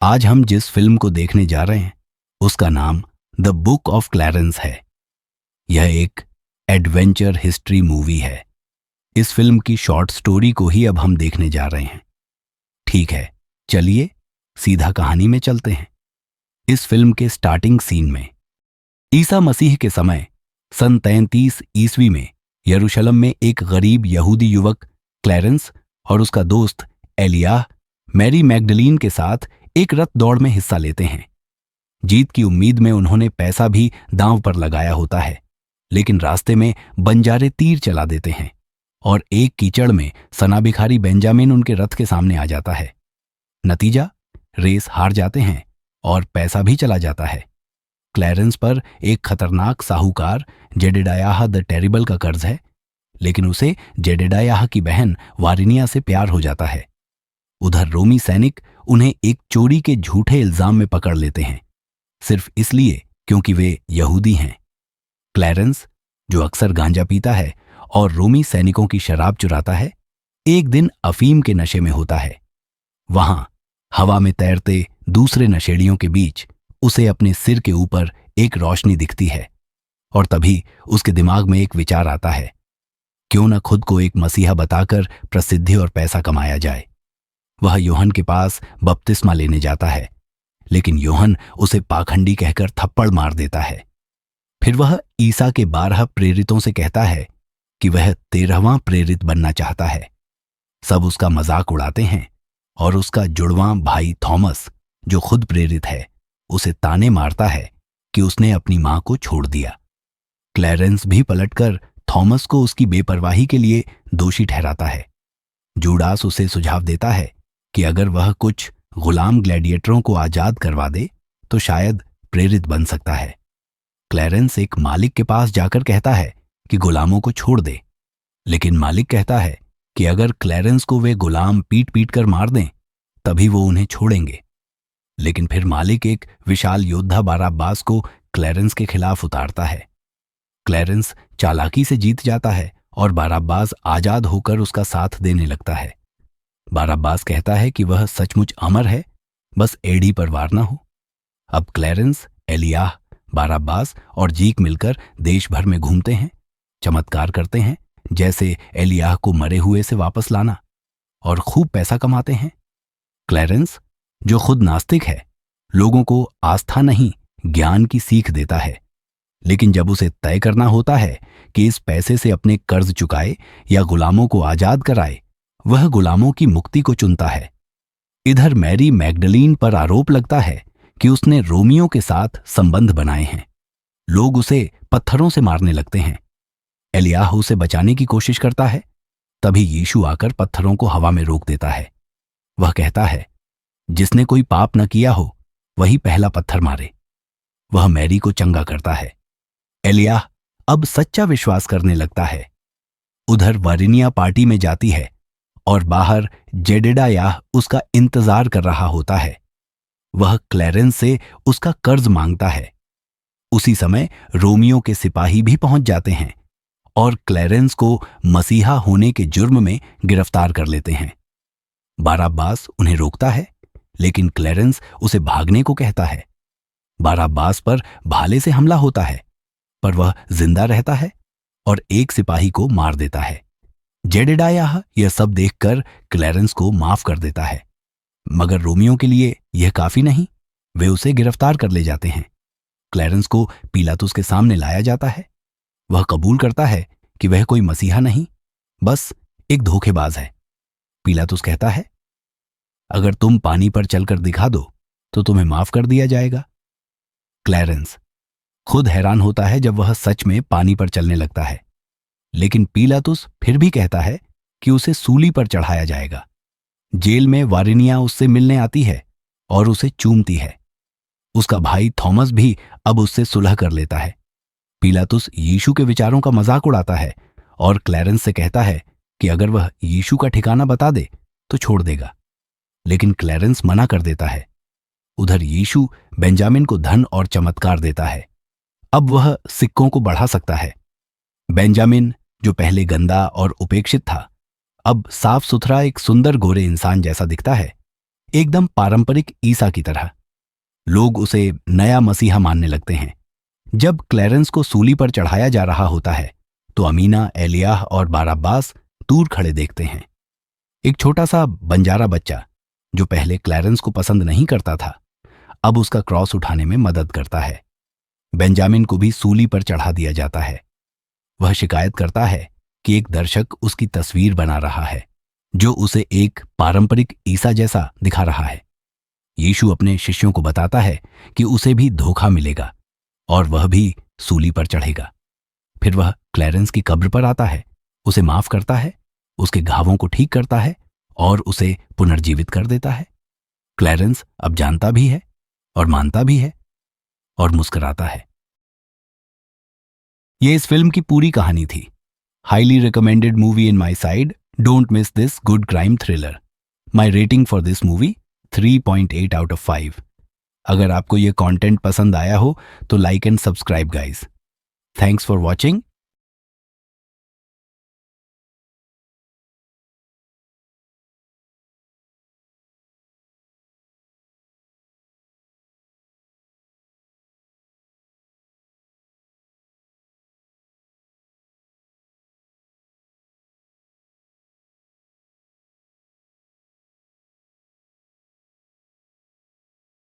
आज हम जिस फिल्म को देखने जा रहे हैं उसका नाम द बुक ऑफ क्लैरेंस है। यह एक एडवेंचर हिस्ट्री मूवी है। इस फिल्म की शॉर्ट स्टोरी को ही अब हम देखने जा रहे हैं। ठीक है, चलिए सीधा कहानी में चलते हैं। इस फिल्म के स्टार्टिंग सीन में ईसा मसीह के समय सन 33 ईस्वी में यरूशलेम में एक गरीब यहूदी युवक क्लैरेंस और उसका दोस्त एलियाह मैरी मैगडलीन के साथ एक रथ दौड़ में हिस्सा लेते हैं। जीत की उम्मीद में उन्होंने पैसा भी दांव पर लगाया होता है, लेकिन रास्ते में बंजारे तीर चला देते हैं और एक कीचड़ में सना भिखारी बेंजामिन उनके रथ के सामने आ जाता है। नतीजा, रेस हार जाते हैं और पैसा भी चला जाता है। क्लैरेंस पर एक खतरनाक साहूकार जेडेडायाह द टेरिबल का कर्ज है, लेकिन उसे जेडेडायाह की बहन वारिनिया से प्यार हो जाता है। उधर रोमी सैनिक उन्हें एक चोरी के झूठे इल्जाम में पकड़ लेते हैं, सिर्फ इसलिए क्योंकि वे यहूदी हैं। क्लैरेंस, जो अक्सर गांजा पीता है और रोमी सैनिकों की शराब चुराता है, एक दिन अफीम के नशे में होता है। वहां हवा में तैरते दूसरे नशेड़ियों के बीच उसे अपने सिर के ऊपर एक रोशनी दिखती है और तभी उसके दिमाग में एक विचार आता है, क्यों न खुद को एक मसीहा बताकर प्रसिद्धि और पैसा कमाया जाए। वह यूहन्ना के पास बपतिस्मा लेने जाता है, लेकिन यूहन्ना उसे पाखंडी कहकर थप्पड़ मार देता है। फिर वह ईसा के 12 प्रेरितों से कहता है कि वह 13वां प्रेरित बनना चाहता है। सब उसका मजाक उड़ाते हैं और उसका जुड़वां भाई थॉमस, जो खुद प्रेरित है, उसे ताने मारता है कि उसने अपनी मां को छोड़ दिया। क्लैरेंस भी पलटकर थॉमस को उसकी बेपरवाही के लिए दोषी ठहराता है। जूडास उसे सुझाव देता है कि अगर वह कुछ गुलाम ग्लैडिएटरों को आजाद करवा दे तो शायद प्रेरित बन सकता है। क्लैरेंस एक मालिक के पास जाकर कहता है कि गुलामों को छोड़ दे, लेकिन मालिक कहता है कि अगर क्लैरेंस को वे गुलाम पीट पीट कर मार दें तभी वो उन्हें छोड़ेंगे। लेकिन फिर मालिक एक विशाल योद्धा बाराब्बास को क्लैरेंस के खिलाफ उतारता है। क्लैरेंस चालाकी से जीत जाता है और बाराब्बास आजाद होकर उसका साथ देने लगता है। बाराब्बास कहता है कि वह सचमुच अमर है, बस एड़ी पर वार ना हो। अब क्लैरेंस, एलियाह, बाराब्बास और जीक मिलकर देश भर में घूमते हैं, चमत्कार करते हैं, जैसे एलियाह को मरे हुए से वापस लाना, और खूब पैसा कमाते हैं। क्लैरेंस, जो खुद नास्तिक है, लोगों को आस्था नहीं ज्ञान की सीख देता है, लेकिन जब उसे तय करना होता है कि इस पैसे से अपने कर्ज चुकाए या गुलामों को आजाद कराए, वह गुलामों की मुक्ति को चुनता है। इधर मैरी मैगडलीन पर आरोप लगता है कि उसने रोमियों के साथ संबंध बनाए हैं। लोग उसे पत्थरों से मारने लगते हैं। एलियाह उसे बचाने की कोशिश करता है, तभी यीशु आकर पत्थरों को हवा में रोक देता है। वह कहता है, जिसने कोई पाप न किया हो वही पहला पत्थर मारे। वह मैरी को चंगा करता है। एलियाह अब सच्चा विश्वास करने लगता है। उधर वारिनिया पार्टी में जाती है और बाहर जेडेडायाह उसका इंतजार कर रहा होता है। वह क्लैरेंस से उसका कर्ज मांगता है। उसी समय रोमियो के सिपाही भी पहुंच जाते हैं और क्लैरेंस को मसीहा होने के जुर्म में गिरफ्तार कर लेते हैं। बाराब्बास उन्हें रोकता है, लेकिन क्लैरेंस उसे भागने को कहता है। बाराब्बास पर भाले से हमला होता है, पर वह जिंदा रहता है और एक सिपाही को मार देता है। जेडेडायाह यह सब देखकर क्लैरेंस को माफ कर देता है, मगर रोमियो के लिए यह काफी नहीं। वे उसे गिरफ्तार कर ले जाते हैं। क्लैरेंस को पीलातुस के सामने लाया जाता है। वह कबूल करता है कि वह कोई मसीहा नहीं, बस एक धोखेबाज है। पीलातुस कहता है, अगर तुम पानी पर चलकर दिखा दो तो तुम्हें माफ कर दिया जाएगा। क्लैरेंस खुद हैरान होता है जब वह सच में पानी पर चलने लगता है, लेकिन पीलातुस फिर भी कहता है कि उसे सूली पर चढ़ाया जाएगा। जेल में वारिनिया उससे मिलने आती है और उसे चूमती है। उसका भाई थॉमस भी अब उससे सुलह कर लेता है। पीलातुस यीशु के विचारों का मजाक उड़ाता है और क्लैरेंस से कहता है कि अगर वह यीशु का ठिकाना बता दे तो छोड़ देगा, लेकिन क्लैरेंस मना कर देता है। उधर यीशु बेंजामिन को धन और चमत्कार देता है। अब वह सिक्कों को बढ़ा सकता है। बेंजामिन, जो पहले गंदा और उपेक्षित था, अब साफ सुथरा एक सुंदर गोरे इंसान जैसा दिखता है। एकदम पारंपरिक ईसा की तरह। लोग उसे नया मसीहा मानने लगते हैं। जब क्लैरेंस को सूली पर चढ़ाया जा रहा होता है तो अमीना, एलियाह और बाराब्बास दूर खड़े देखते हैं। एक छोटा सा बंजारा बच्चा जो पहले क्लैरेंस को पसंद नहीं करता था, अब उसका क्रॉस उठाने में मदद करता है। बेंजामिन को भी सूली पर चढ़ा दिया जाता है। वह शिकायत करता है कि एक दर्शक उसकी तस्वीर बना रहा है जो उसे एक पारंपरिक ईसा जैसा दिखा रहा है। यीशु अपने शिष्यों को बताता है कि उसे भी धोखा मिलेगा और वह भी सूली पर चढ़ेगा। फिर वह क्लैरेंस की कब्र पर आता है, उसे माफ करता है, उसके घावों को ठीक करता है और उसे पुनर्जीवित कर देता है। क्लैरेंस अब जानता भी है और मानता भी है और मुस्कुराता है। यह इस फिल्म की पूरी कहानी थी। Highly recommended movie in my side. Don't miss this good crime thriller. My rating for this movie 3.8 out of 5। अगर आपको यह कंटेंट पसंद आया हो तो like and subscribe guys. Thanks for watching